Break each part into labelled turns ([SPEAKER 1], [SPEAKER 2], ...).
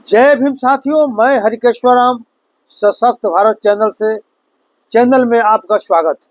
[SPEAKER 1] जय भीम साथियों, मैं हरिकेश्वराम सशक्त भारत चैनल में आपका स्वागत है।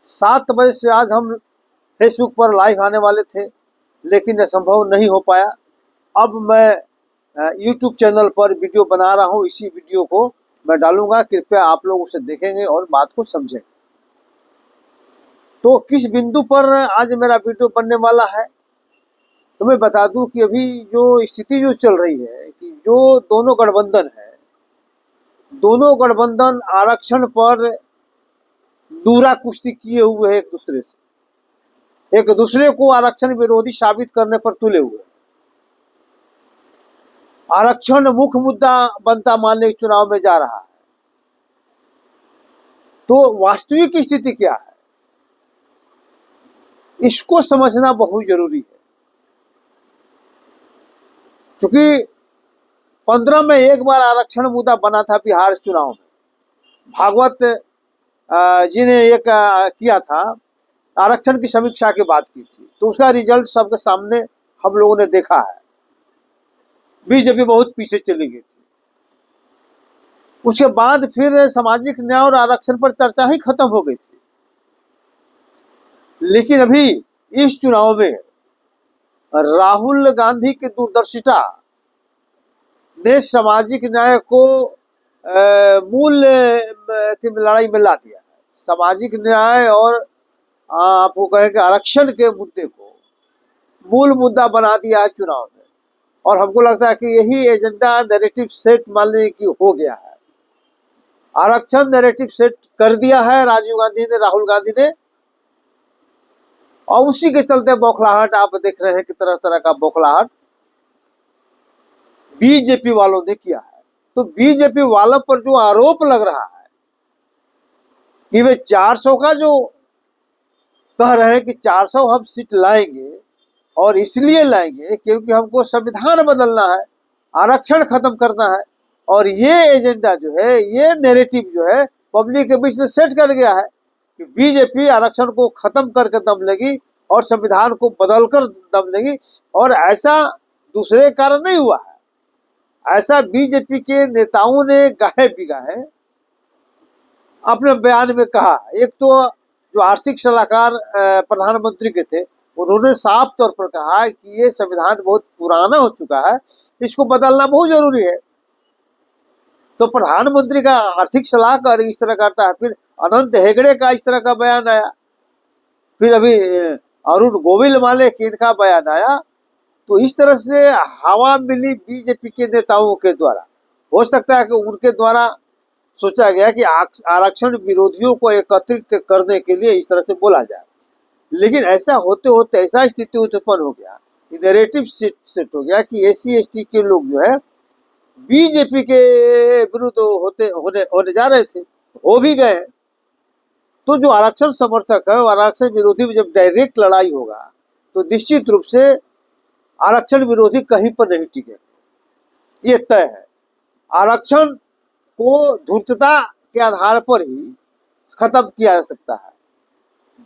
[SPEAKER 1] 7 बजे से आज हम फेसबुक पर लाइव आने वाले थे, लेकिन यह संभव नहीं हो पाया। अब मैं यूट्यूब चैनल पर वीडियो बना रहा हूं। इसी वीडियो को मैं डालूंगा, कृपया आप लोग उसे देखेंगे और बात को समझेंगे। तो किस बिंदु पर आज मेरा वीडियो बनने वाला है, तो मैं बता दूं कि अभी जो स्थिति जो चल रही है कि जो दोनों गठबंधन आरक्षण पर दूरा कुश्ती किए हुए हैं, एक दूसरे को आरक्षण विरोधी साबित करने पर तुले हुए। आरक्षण मुख्य मुद्दा बनता मानने के चुनाव में जा रहा है। तो वास्तविक स्थिति क्या है, इसको समझना बहुत जरूरी है। क्योंकि 15 में एक बार आरक्षण मुद्दा बना था बिहार चुनाव में। भागवत जी ने एक किया था, आरक्षण की समीक्षा की बात की थी, तो उसका रिजल्ट सबके सामने हम लोगों ने देखा है। बीजेपी बहुत पीछे चली गई थी। उसके बाद फिर सामाजिक न्याय और आरक्षण पर चर्चा ही खत्म हो गई थी। लेकिन अभी इस चुनाव में राहुल गांधी की दूरदर्शिता ने सामाजिक न्याय को मूल लड़ाई में ला दिया है। सामाजिक न्याय और आपको कहे कि आरक्षण के मुद्दे को मूल मुद्दा बना दिया है चुनाव में। और हमको लगता है कि यही एजेंडा नैरेटिव सेट मानने की हो गया है। आरक्षण नैरेटिव सेट कर दिया है राजीव गांधी ने, राहुल गांधी ने, और उसी के चलते बौखलाहट आप देख रहे हैं कि तरह तरह का बौखलाहट बीजेपी वालों ने किया है। तो बीजेपी वालों पर जो आरोप लग रहा है कि वे 400 का जो कह रहे हैं कि 400 हम सीट लाएंगे, और इसलिए लाएंगे क्योंकि हमको संविधान बदलना है, आरक्षण खत्म करना है। और ये एजेंडा जो है, ये नैरेटिव जो है पब्लिक के बीच में सेट कर गया है कि बीजेपी आरक्षण को खत्म करके दम लेगी और संविधान को बदलकर दम लेगी। और ऐसा दूसरे कारण नहीं हुआ है, ऐसा बीजेपी के नेताओं ने गाहे बिगाहे अपने बयान में कहा। एक तो जो आर्थिक सलाहकार प्रधानमंत्री के थे, उन्होंने साफ तौर पर कहा कि ये संविधान बहुत पुराना हो चुका है, इसको बदलना बहुत जरूरी है। तो प्रधानमंत्री का आर्थिक सलाहकार इस तरह करता है। फिर अनंत हेगड़े का इस तरह का बयान आया, फिर अभी अरुण गोविल की इनका बयान आया। तो इस तरह से हवा मिली बीजेपी के नेताओं के द्वारा। हो सकता है कि उनके द्वारा सोचा गया कि आरक्षण विरोधियों को एकत्रित करने के लिए इस तरह से बोला जाए। लेकिन ऐसा होते होते ऐसा स्थिति उत्पन्न हो गया, नैरेटिव सेट हो गया कि SC/ST के लोग जो है बीजेपी के विरुद्ध होने जा रहे थे, हो भी गए। तो जो आरक्षण समर्थक है, आरक्षण विरोधी में जब डायरेक्ट लड़ाई होगा तो निश्चित रूप से आरक्षण विरोधी कहीं पर नहीं टिके, ये तय है। आरक्षण को धूर्तता के आधार पर ही खत्म किया जा सकता है।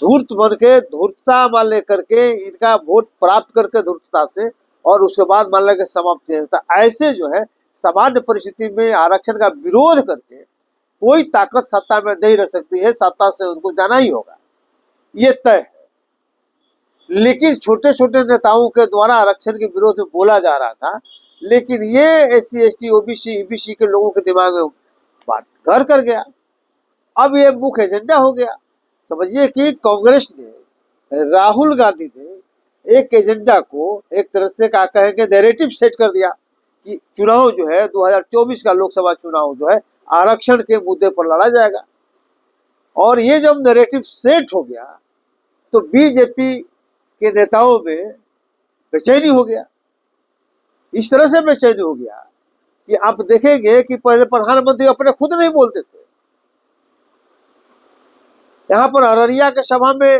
[SPEAKER 1] धूर्त बन के, धूर्तता मान लेकर के, इनका वोट प्राप्त करके धूर्तता से, और उसके बाद मान लेकर समाप्त किया जाता है। ऐसे जो है सामान्य परिस्थिति में आरक्षण का विरोध करके कोई ताकत सत्ता में नहीं रह सकती है, सत्ता से उनको जाना ही होगा, ये तय है। लेकिन छोटे छोटे नेताओं के द्वारा आरक्षण के विरोध में बोला जा रहा था, लेकिन ये SC/ST OBC EBC के लोगों के दिमाग में बात घर कर गया। अब ये मुख्य एजेंडा हो गया। समझिए कि कांग्रेस ने, राहुल गांधी ने एक एजेंडा को एक तरह से क्या कहेंगे नैरेटिव सेट कर दिया कि चुनाव जो है 2024 का लोकसभा चुनाव जो है आरक्षण के मुद्दे पर लड़ा जाएगा। और ये जब नैरेटिव सेट हो गया तो बीजेपी के नेताओं में बेचैनी हो गया। इस तरह से बेचैनी हो गया कि आप देखेंगे कि पहले प्रधानमंत्री अपने खुद नहीं बोलते थे। यहां पर अररिया के सभा में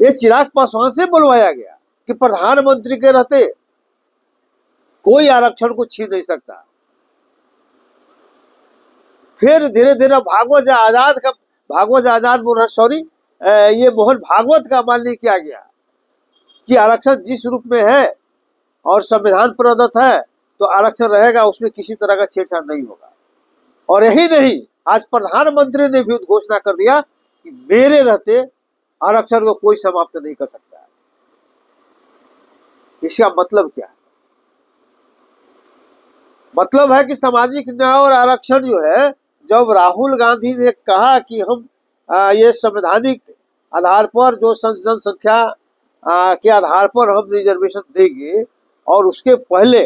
[SPEAKER 1] ये चिराग पासवान से बुलवाया गया कि प्रधानमंत्री के रहते कोई आरक्षण को छीन नहीं सकता। फिर धीरे धीरे ये मोहन भागवत का मान्य किया गया कि आरक्षण जिस रूप में है और संविधान प्रदत्त है तो आरक्षण रहेगा, उसमें किसी तरह का छेड़छाड़ नहीं होगा। और यही नहीं, आज प्रधानमंत्री ने भी घोषणा कर दिया कि मेरे रहते आरक्षण को कोई समाप्त नहीं कर सकता है। इसका मतलब क्या है? मतलब है कि सामाजिक न्याय और आरक्षण जो है, जब राहुल गांधी ने कहा कि हम ये संवैधानिक आधार पर जो जनसंख्या के आधार पर हम रिजर्वेशन देंगे और उसके पहले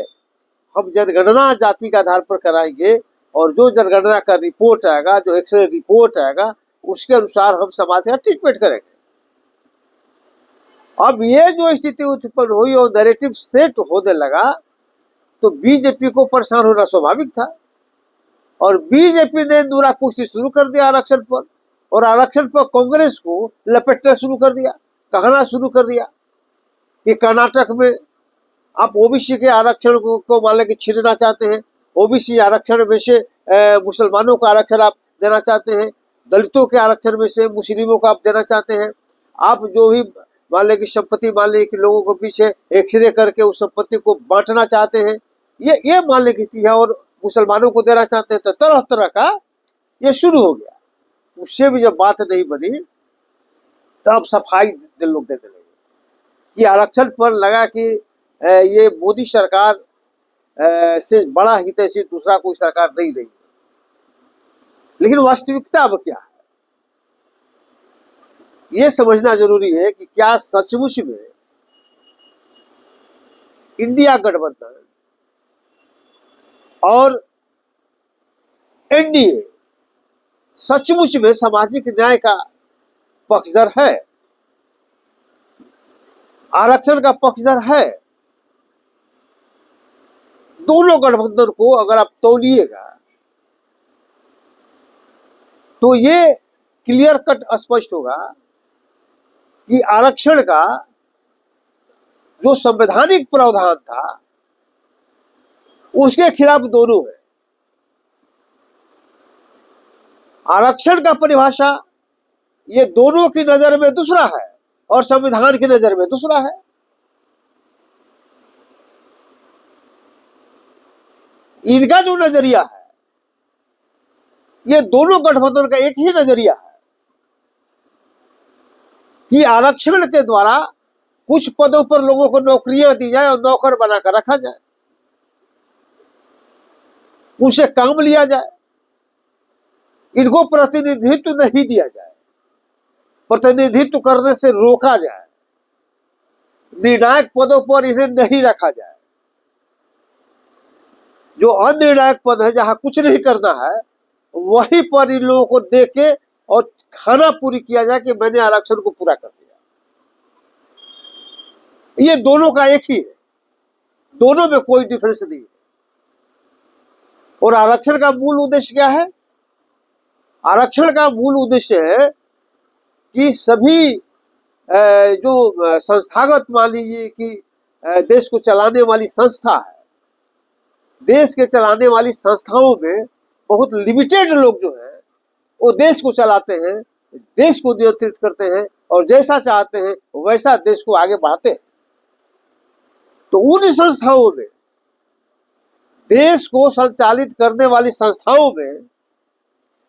[SPEAKER 1] हम जनगणना जाति के आधार पर कराएंगे, और जो जनगणना का रिपोर्ट आएगा, जो एक्सरे रिपोर्ट आएगा, उसके अनुसार हम समाज का ट्रीटमेंट करेंगे। अब ये जो स्थिति उत्पन्न हुई और नैरेटिव सेट होने लगा, तो बीजेपी को परेशान होना स्वाभाविक था। और बीजेपी ने दूरा कुश्ती शुरू कर दिया आरक्षण पर, और आरक्षण पर कांग्रेस को लपेटना शुरू कर दिया, कहना शुरू कर दिया कि कर्नाटक में आप ओबीसी के आरक्षण को मान लें कि छीनना चाहते हैं, ओबीसी आरक्षण में से मुसलमानों का आरक्षण आप देना चाहते हैं, दलितों के आरक्षण में से मुस्लिमों को आप देना चाहते हैं, आप जो भी मान लें कि संपत्ति मान लें कि लोगों को पीछे एक्सरे करके उस संपत्ति को बांटना चाहते हैं, ये मान लें की चीज है, और मुसलमानों को देना चाहते हैं, तो तरह तरह का ये शुरू हो गया। उससे भी जब बात नहीं बनी तब सफाई लोग देने लगे कि आरक्षण पर लगा कि ये मोदी सरकार से बड़ा हितैषी दूसरा कोई सरकार नहीं रही। लेकिन वास्तविकता अब क्या है, ये समझना जरूरी है कि क्या सचमुच में इंडिया गठबंधन और एनडीए सचमुच में सामाजिक न्याय का पक्षधर है, आरक्षण का पक्षधर है। दोनों गठबंधन को अगर आप तौलिएगा तो ये क्लियर कट स्पष्ट होगा कि आरक्षण का जो संवैधानिक प्रावधान था उसके खिलाफ दोनों है। आरक्षण का परिभाषा ये दोनों की नजर में दूसरा है और संविधान की नजर में दूसरा है। इनका जो नजरिया है, ये दोनों गठबंधन का एक ही नजरिया है कि आरक्षण के द्वारा कुछ पदों पर लोगों को नौकरियां दी जाए और नौकर बनाकर रखा जाए, उनसे काम लिया जाए, इनको प्रतिनिधित्व नहीं दिया जाए, प्रतिनिधित्व करने से रोका जाए, निर्णायक पदों पर इन्हें नहीं रखा जाए। जो अनिर्णायक पद है, जहां कुछ नहीं करना है, वहीं पर इन लोगों को दे के और खाना पूरी किया जाए कि मैंने आरक्षण को पूरा कर दिया। ये दोनों का एक ही है, दोनों में कोई डिफरेंस नहीं है। और आरक्षण का मूल उद्देश्य क्या है? आरक्षण का मूल उद्देश्य है कि सभी जो संस्थागत मान लीजिए कि देश को चलाने वाली संस्था है, देश के चलाने वाली संस्थाओं में बहुत लिमिटेड लोग जो है वो देश को चलाते हैं, देश को नियंत्रित करते हैं और जैसा चाहते हैं वैसा देश को आगे बढ़ाते हैं। तो उन संस्थाओं में, देश को संचालित करने वाली संस्थाओं में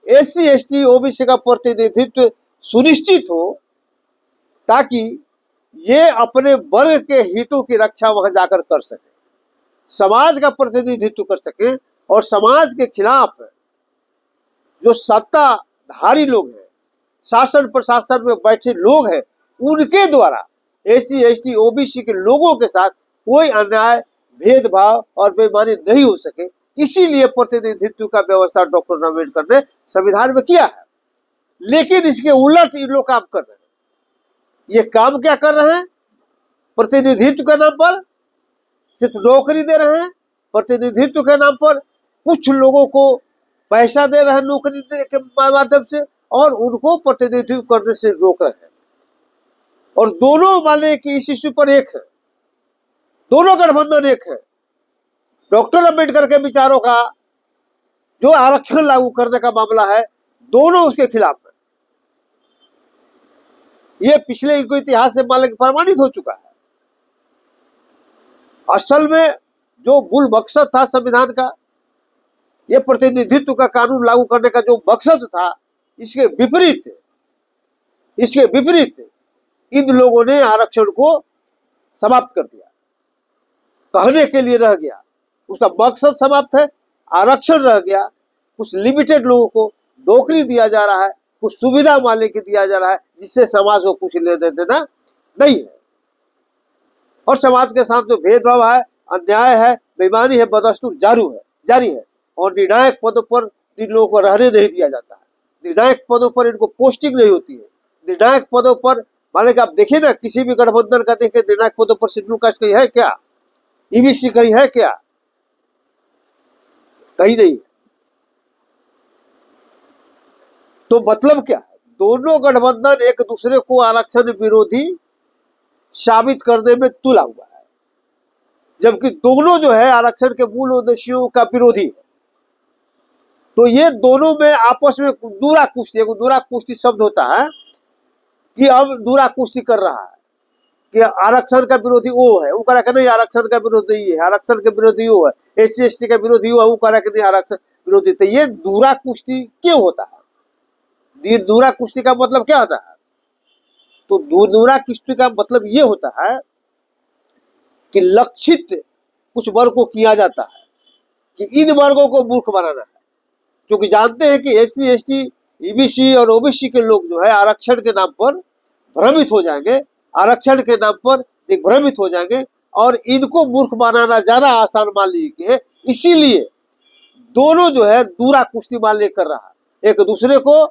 [SPEAKER 1] एससी एसटी ओबीसी का प्रतिनिधित्व सुनिश्चित हो, ताकि ये अपने वर्ग के हितों की रक्षा वहां जाकर कर सके, समाज का प्रतिनिधित्व कर सके, और समाज के खिलाफ जो सत्ताधारी लोग हैं, शासन प्रशासन में बैठे लोग हैं, उनके द्वारा एससी एसटी ओबीसी के लोगों के साथ कोई अन्याय, भेदभाव और बेईमानी नहीं हो सके। इसीलिए प्रतिनिधित्व का व्यवस्था डॉक्टर अम्बेडकर ने संविधान में किया है। लेकिन इसके उलट ये लोग काम कर रहे हैं। ये काम क्या कर रहे हैं? प्रतिनिधित्व के नाम पर सिर्फ नौकरी दे रहे हैं, प्रतिनिधित्व के नाम पर कुछ लोगों को पैसा दे रहे हैं नौकरी के माध्यम से, और उनको प्रतिनिधित्व करने से रोक रहे हैं। और दोनों माने कि इस इश्यू पर एक है, दोनों गठबंधन एक है। डॉक्टर अम्बेडकर के विचारों का जो आरक्षण लागू करने का मामला है, दोनों उसके खिलाफ है। ये पिछले इनको इतिहास से मालूम प्रमाणित हो चुका है। असल में जो मूल मकसद था संविधान का, ये प्रतिनिधित्व का कानून लागू करने का जो मकसद था, इसके विपरीत इन लोगों ने आरक्षण को समाप्त कर दिया। कहने के लिए रह गया, उसका मकसद समाप्त है, आरक्षण रह गया। कुछ लिमिटेड लोगों को नौकरी दिया जा रहा है, कुछ सुविधा मालिक को दिया जा रहा है, जिससे समाज को कुछ लेने देना नहीं है। और समाज के साथ जो भेदभाव है, अन्याय है, बेईमानी है, बदस्तूर जारी है। और निर्णायक पदों पर इन लोगों को रहने नहीं दिया जाता है। निर्णायक पदों पर इनको पोस्टिंग नहीं होती है। निर्णायक पदों पर माने कि आप देखिए ना, किसी भी गठबंधन का देखें, निर्णायक पदों पर शेड्यूल कास्ट कहीं है क्या? ईबीसी कहीं है क्या? कहीं नहीं है। तो मतलब क्या है? दोनों गठबंधन एक दूसरे को आरक्षण विरोधी साबित करने में तुला हुआ है, जबकि दोनों जो है आरक्षण के मूल उद्देश्यों का विरोधी है। तो ये दोनों में आपस में दूरा कुश्ती शब्द होता है कि अब दूरा कुश्ती कर रहा है कि आरक्षण का विरोधी वो है, वो कह नहीं आरक्षण का विरोधी ये है, आरक्षण के विरोधी वो है, SC ST का विरोधी वो है, वो कह नहीं आरक्षण विरोधी। तो ये दूरा कुश्ती क्यों होता है? ये दूरा कुश्ती का मतलब क्या होता है? तो दूरा कुश्ती का मतलब ये होता है कि लक्षित कुछ वर्ग को किया जाता है कि इन वर्गों को मूर्ख बनाना है, क्योंकि जानते हैं कि SC ST EBC और OBC के लोग जो है आरक्षण के नाम पर भ्रमित हो जाएंगे, आरक्षण के नाम पर दिग्भ्रमित हो जाएंगे, और इनको मूर्ख बनाना ज्यादा आसान मान लीजिए। इसीलिए दोनों जो है दूरा कुश्ती मान कर रहा है, एक दूसरे को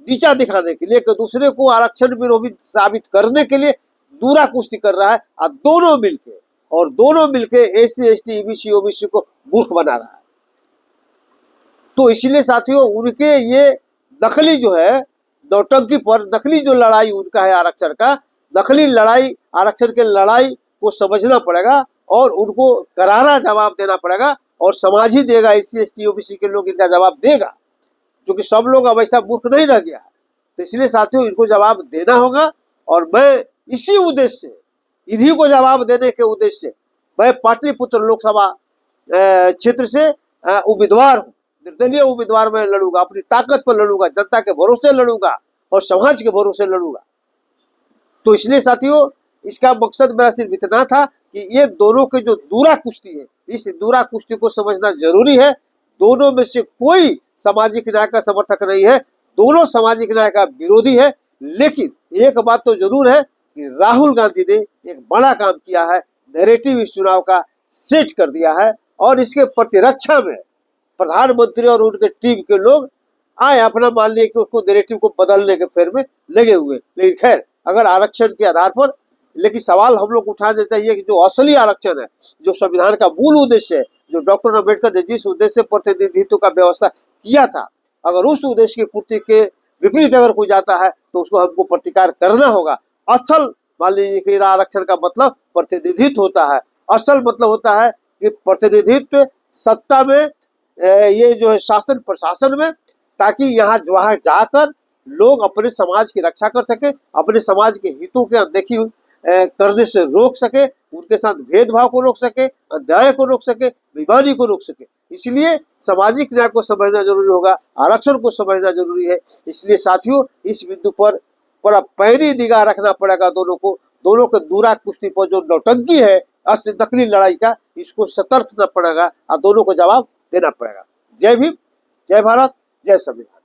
[SPEAKER 1] नीचा दिखाने के लिए, एक दूसरे को आरक्षण विरोधी साबित करने के लिए दूरा कुश्ती कर रहा है, और दोनों मिलके SC ST EBC OBC को मूर्ख बना रहा है। तो इसीलिए साथियों, उनके ये नकली जो है नौटंकी पर, नकली जो लड़ाई उनका है आरक्षण का, नकली लड़ाई, आरक्षण के लड़ाई को समझना पड़ेगा और उनको करारा जवाब देना पड़ेगा, और समाज ही देगा, SC ST OBC के लोग इनका जवाब देगा, क्योंकि सब लोग अब ऐसा मूर्ख नहीं रह गया है। तो इसलिए साथियों, इनको जवाब देना होगा, और मैं इसी उद्देश्य से, इन्हीं को जवाब देने के उद्देश्य से मैं पाटलिपुत्र लोकसभा क्षेत्र से उम्मीदवार हूँ, निर्दलीय उम्मीदवार मैं लड़ूंगा, अपनी ताकत पर लड़ूंगा, जनता के भरोसे लड़ूंगा और समाज के भरोसे लड़ूंगा। तो इसलिए साथियों, इसका मकसद मेरा सिर्फ इतना था कि ये दोनों के जो दूरा कुश्ती है, इस दूरा कुश्ती को समझना जरूरी है। दोनों में से कोई सामाजिक न्याय का समर्थक नहीं है, दोनों सामाजिक न्याय का विरोधी है। लेकिन एक बात तो जरूर है कि राहुल गांधी ने एक बड़ा काम किया है, नैरेटिव इस चुनाव का सेट कर दिया है, और इसके प्रतिरक्षा में प्रधानमंत्री और उनके टीम के लोग आए, अपना मान लिए कि उसको नैरेटिव को बदलने के फेर में लगे हुए। लेकिन खैर, अगर आरक्षण के आधार पर, लेकिन सवाल हम लोग उठाना चाहिए कि जो असली आरक्षण है, जो संविधान का मूल उद्देश्य है, जो डॉक्टर अम्बेडकर ने जिस उद्देश्य से प्रतिनिधित्व का व्यवस्था किया था, अगर उस उद्देश्य की पूर्ति के विपरीत अगर कोई जाता है तो उसको हमको प्रतिकार करना होगा। असल मान लीजिए कि आरक्षण का मतलब प्रतिनिधित्व होता है, असल मतलब होता है कि प्रतिनिधित्व सत्ता में, ये जो है शासन प्रशासन में, ताकि यहाँ वहाँ जाकर लोग अपने समाज की रक्षा कर सके, अपने समाज के हितों के अनदेखी करने से रोक सके, उनके साथ भेदभाव को रोक सके, अन्याय को रोक सके, बेईमानी को रोक सके। इसलिए सामाजिक न्याय को समझना जरूरी होगा, आरक्षण को समझना जरूरी है। इसलिए साथियों, इस बिंदु पर बड़ा पैनी निगाह रखना पड़ेगा दोनों को। दोनों के दूरा कुश्ती पर जो नौटंकी है, असली नकली लड़ाई का, इसको सतर्क करना पड़ेगा और दोनों को जवाब देना पड़ेगा। जय भीम, जय भारत, जय संविधान।